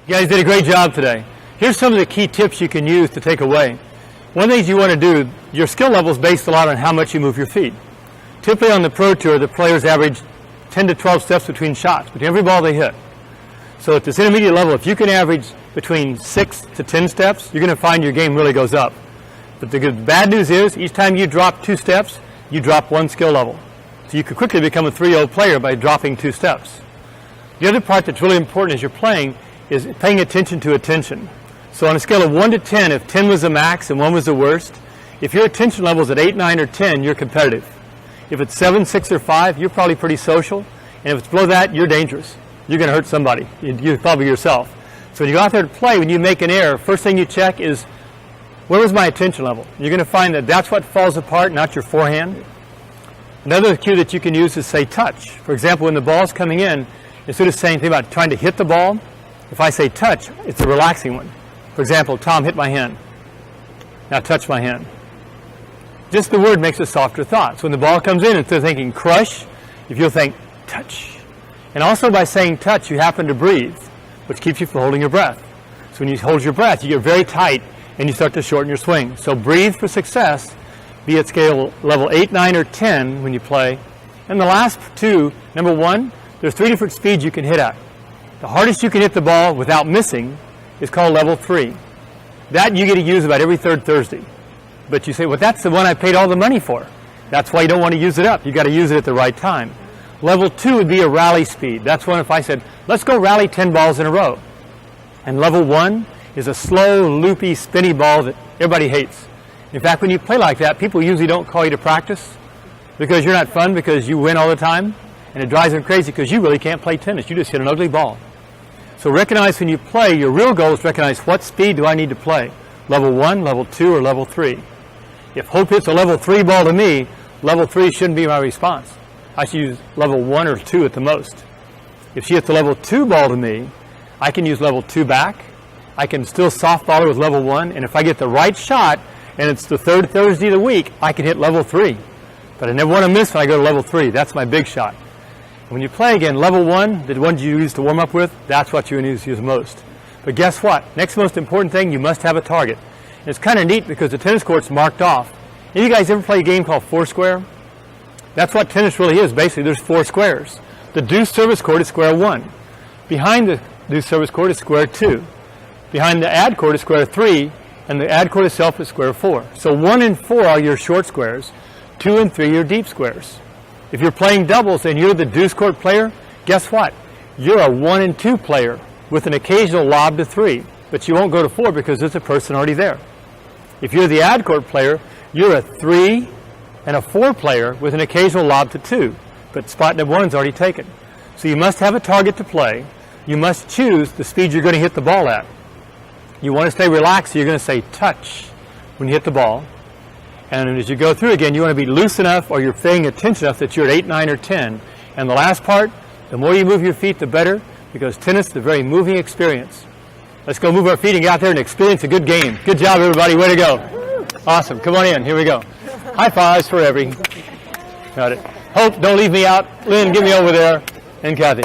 You guys did a great job today. Here's some of the key tips you can use to take away. One of the things you want to do, your skill level is based a lot on how much you move your feet. Typically on the Pro Tour, the players average 10 to 12 steps between shots, between every ball they hit. So at this intermediate level, if you can average between 6 to 10 steps, you're going to find your game really goes up. But the bad news is, each time you drop 2 steps, you drop 1 skill level. So you could quickly become a 3-0 player by dropping 2 steps. The other part that's really important as you're playing is paying attention to attention. So on a scale of 1 to 10, if 10 was the max and 1 was the worst, if your attention level is at 8, 9, or 10, you're competitive. If it's 7, 6, or 5, you're probably pretty social. And if it's below that, you're dangerous. You're going to hurt somebody, you probably yourself. So when you go out there to play, when you make an error, first thing you check is, where was my attention level? You're going to find that that's what falls apart, not your forehand. Another cue that you can use is say touch. For example, when the ball's coming in, instead of saying anything about trying to hit the ball, if I say touch, it's a relaxing one. For example, Tom, hit my hand. Now touch my hand. Just the word makes a softer thought. So when the ball comes in, instead of thinking crush, if you'll think touch. And also by saying touch, you happen to breathe, which keeps you from holding your breath. So when you hold your breath, you get very tight and you start to shorten your swing. So breathe for success, be at scale level 8, 9, or 10 when you play. And the last two, number 1, there's 3 different speeds you can hit at. The hardest you can hit the ball without missing is called level 3. That you get to use about every 3rd Thursday. But you say, well, that's the one I paid all the money for. That's why you don't want to use it up. You've got to use it at the right time. Level 2 would be a rally speed. That's one if I said, let's go rally 10 balls in a row. And level 1 is a slow, loopy, spinny ball that everybody hates. In fact, when you play like that, people usually don't call you to practice because you're not fun, because you win all the time. And it drives them crazy because you really can't play tennis. You just hit an ugly ball. So recognize when you play, your real goal is to recognize what speed do I need to play. Level 1, level 2, or level 3. If Hope hits a level 3 ball to me, level 3 shouldn't be my response. I should use level 1 or 2 at the most. If she hits a level 2 ball to me, I can use level 2 back. I can still softball her with level 1. And if I get the right shot, and it's the 3rd Thursday of the week, I can hit level 3. But I never want to miss when I go to level 3. That's my big shot. When you play again, level 1, the ones you used to warm up with, that's what you're going to use most. But guess what? Next most important thing, you must have a target. And it's kind of neat because the tennis court's marked off. Have you guys ever play a game called Foursquare? That's what tennis really is. Basically, there's 4 squares. The deuce service court is square 1. Behind the deuce service court is square 2. Behind the ad court is square 3. And the ad court itself is square 4. So 1 and 4 are your short squares. 2 and 3 are your deep squares. If you're playing doubles and you're the deuce court player, guess what? You're a 1 and 2 player with an occasional lob to 3. But you won't go to 4 because there's a person already there. If you're the ad court player, you're a 3 and a 4 player with an occasional lob to 2. But spot number 1 is already taken. So you must have a target to play. You must choose the speed you're going to hit the ball at. You want to stay relaxed, so you're going to say touch when you hit the ball. And as you go through again, you want to be loose enough, or you're paying attention enough that you're at 8, 9, or 10. And the last part, the more you move your feet, the better, because tennis is a very moving experience. Let's go move our feet and get out there and experience a good game. Good job, everybody. Way to go. Awesome. Come on in. Here we go. High fives for every. Got it. Hope, don't leave me out. Lynn, get me over there. And Kathy.